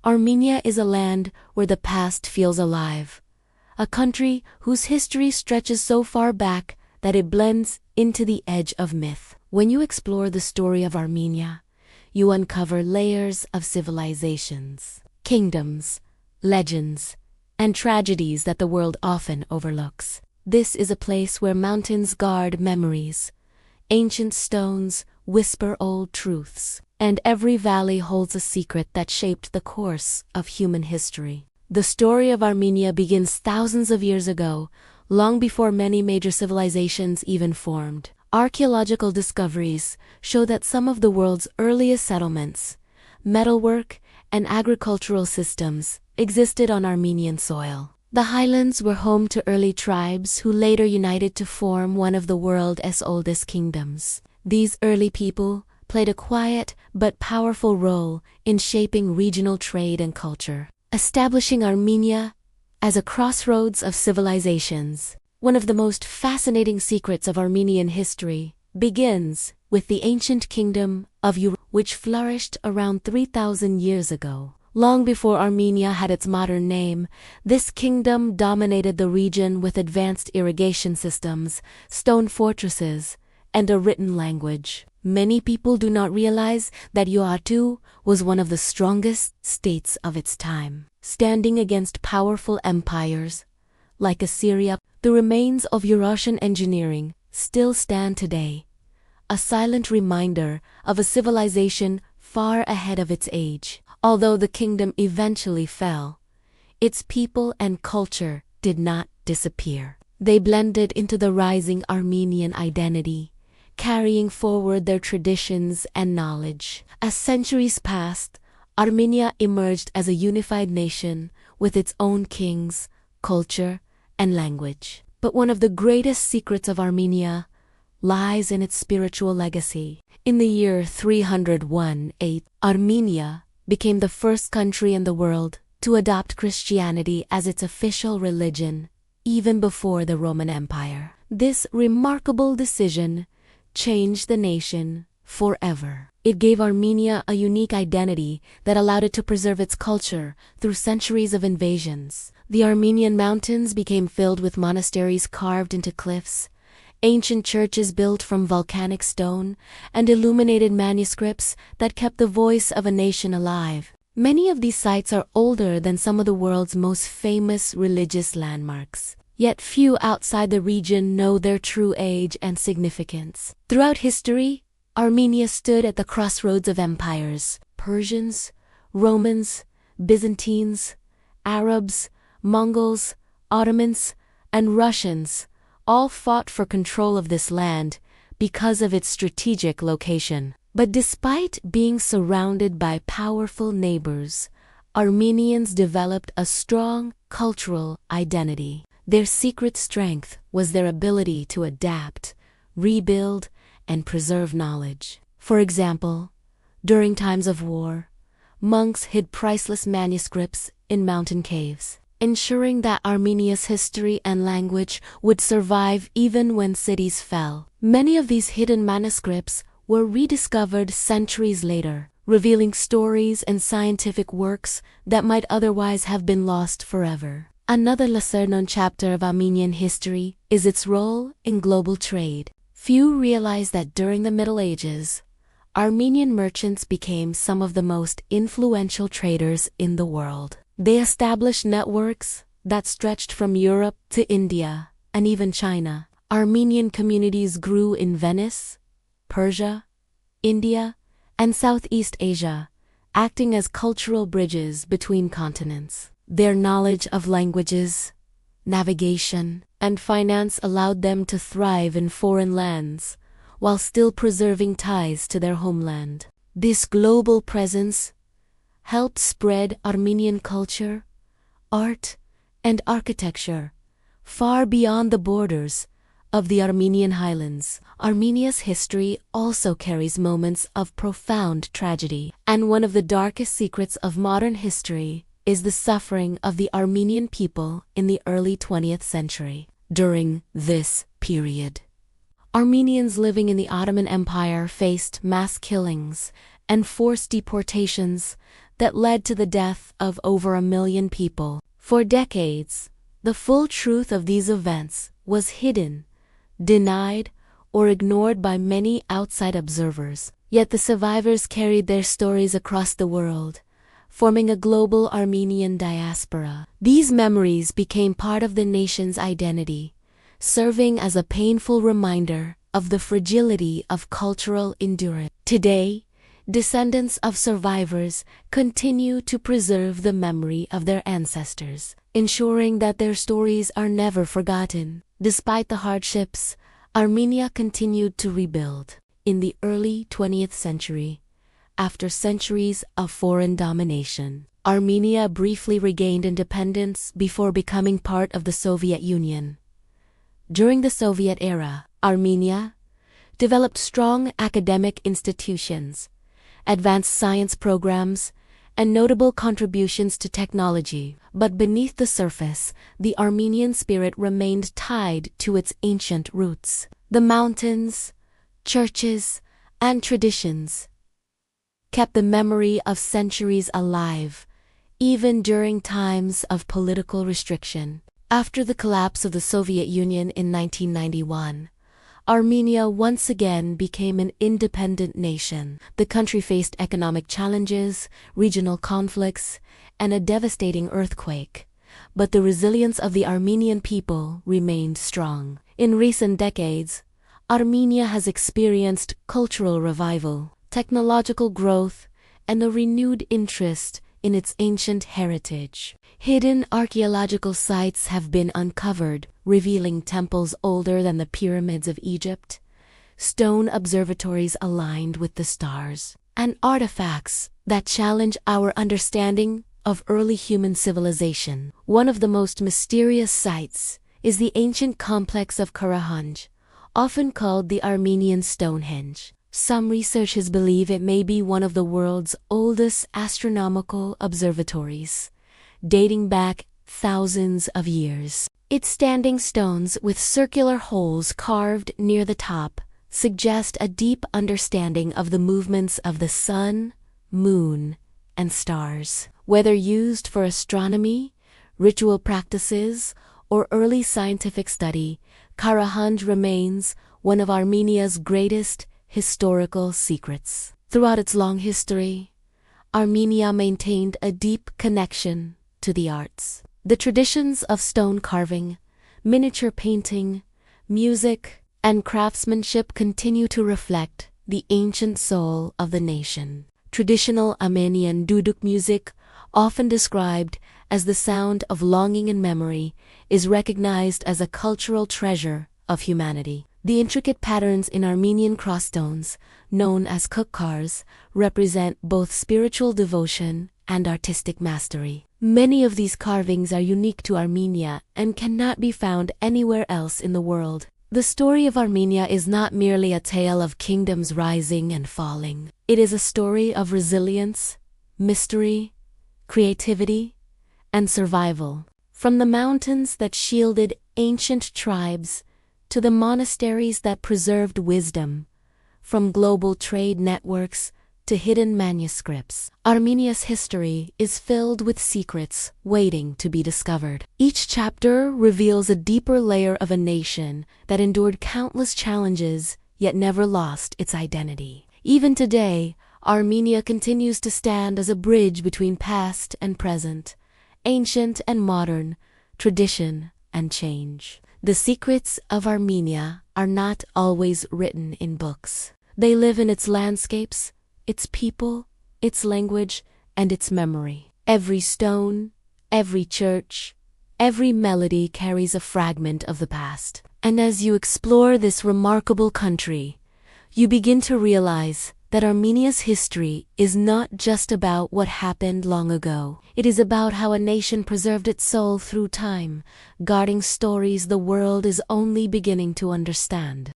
Armenia is a land where the past feels alive, a country whose history stretches so far back that it blends into the edge of myth. When you explore the story of Armenia, you uncover layers of civilizations, kingdoms, legends, and tragedies that the world often overlooks. This is a place where mountains guard memories, ancient stones whisper old truths, and every valley holds a secret that shaped the course of human history. The story of Armenia begins thousands of years ago, long before many major civilizations even formed. Archaeological discoveries show that some of the world's earliest settlements, metalwork, and agricultural systems existed on Armenian soil. The highlands were home to early tribes who later united to form one of the world's oldest kingdoms. These early people played a quiet but powerful role in shaping regional trade and culture, establishing Armenia as a crossroads of civilizations. One of the most fascinating secrets of Armenian history begins with the ancient kingdom of Urartu, which flourished around 3,000 years ago. Long before Armenia had its modern name, this kingdom dominated the region with advanced irrigation systems, stone fortresses, and a written language. Many people do not realize that Urartu was one of the strongest states of its time, standing against powerful empires like Assyria. The remains of Urartian engineering still stand today, a silent reminder of a civilization far ahead of its age. Although the kingdom eventually fell, its people and culture did not disappear. They blended into the rising Armenian identity, carrying forward their traditions and knowledge. As centuries passed, Armenia emerged as a unified nation with its own kings, culture, and language. But one of the greatest secrets of Armenia lies in its spiritual legacy. In the year 301 AD, Armenia became the first country in the world to adopt Christianity as its official religion, even before the Roman Empire. This remarkable decision changed the nation forever. It gave Armenia a unique identity that allowed it to preserve its culture through centuries of invasions. The Armenian mountains became filled with monasteries carved into cliffs, ancient churches built from volcanic stone, and illuminated manuscripts that kept the voice of a nation alive. Many of these sites are older than some of the world's most famous religious landmarks. Yet few outside the region know their true age and significance. Throughout history, Armenia stood at the crossroads of empires. Persians, Romans, Byzantines, Arabs, Mongols, Ottomans, and Russians all fought for control of this land because of its strategic location. But despite being surrounded by powerful neighbors, Armenians developed a strong cultural identity. Their secret strength was their ability to adapt, rebuild, and preserve knowledge. For example, during times of war, monks hid priceless manuscripts in mountain caves, ensuring that Armenia's history and language would survive even when cities fell. Many of these hidden manuscripts were rediscovered centuries later, revealing stories and scientific works that might otherwise have been lost forever. Another lesser-known chapter of Armenian history is its role in global trade. Few realize that during the Middle Ages, Armenian merchants became some of the most influential traders in the world. They established networks that stretched from Europe to India and even China. Armenian communities grew in Venice, Persia, India, and Southeast Asia, acting as cultural bridges between continents. Their knowledge of languages, navigation, and finance allowed them to thrive in foreign lands while still preserving ties to their homeland. This global presence helped spread Armenian culture, art, and architecture far beyond the borders of the Armenian highlands. Armenia's history also carries moments of profound tragedy, and one of the darkest secrets of modern history is the suffering of the Armenian people in the early 20th century. During this period, Armenians living in the Ottoman Empire faced mass killings and forced deportations that led to the death of over 1 million people. For decades, the full truth of these events was hidden, denied, or ignored by many outside observers. Yet the survivors carried their stories across the world, forming a global Armenian diaspora. These memories became part of the nation's identity, serving as a painful reminder of the fragility of cultural endurance. Today, descendants of survivors continue to preserve the memory of their ancestors, ensuring that their stories are never forgotten. Despite the hardships, Armenia continued to rebuild. In the early 20th century, after centuries of foreign domination, Armenia briefly regained independence before becoming part of the Soviet Union. During the Soviet era, Armenia developed strong academic institutions, advanced science programs, and notable contributions to technology. But beneath the surface, the Armenian spirit remained tied to its ancient roots. The mountains, churches, and traditions kept the memory of centuries alive, even during times of political restriction. After the collapse of the Soviet Union in 1991, Armenia once again became an independent nation. The country faced economic challenges, regional conflicts, and a devastating earthquake, but the resilience of the Armenian people remained strong. In recent decades, Armenia has experienced cultural revival, technological growth, and a renewed interest in its ancient heritage. Hidden archaeological sites have been uncovered, revealing temples older than the pyramids of Egypt, stone observatories aligned with the stars, and artifacts that challenge our understanding of early human civilization. One of the most mysterious sites is the ancient complex of Karahunj, often called the Armenian Stonehenge. Some researchers believe it may be one of the world's oldest astronomical observatories, dating back thousands of years. Its standing stones with circular holes carved near the top suggest a deep understanding of the movements of the sun, moon, and stars. Whether used for astronomy, ritual practices, or early scientific study, Karahunj remains one of Armenia's greatest historical secrets. Throughout its long history, Armenia maintained a deep connection to the arts. The traditions of stone carving, miniature painting, music, and craftsmanship continue to reflect the ancient soul of the nation. Traditional Armenian duduk music, often described as the sound of longing and memory, is recognized as a cultural treasure of humanity. The intricate patterns in Armenian crossstones, known as kukkars, represent both spiritual devotion and artistic mastery. Many of these carvings are unique to Armenia and cannot be found anywhere else in the world. The story of Armenia is not merely a tale of kingdoms rising and falling. It is a story of resilience, mystery, creativity, and survival. From the mountains that shielded ancient tribes to the monasteries that preserved wisdom, from global trade networks to hidden manuscripts, Armenia's history is filled with secrets waiting to be discovered. Each chapter reveals a deeper layer of a nation that endured countless challenges yet never lost its identity. Even today, Armenia continues to stand as a bridge between past and present, ancient and modern, tradition and change. The secrets of Armenia are not always written in books. They live in its landscapes, its people, its language, and its memory. Every stone, every church, every melody carries a fragment of the past. And as you explore this remarkable country, you begin to realize that Armenia's history is not just about what happened long ago. It is about how a nation preserved its soul through time, guarding stories the world is only beginning to understand.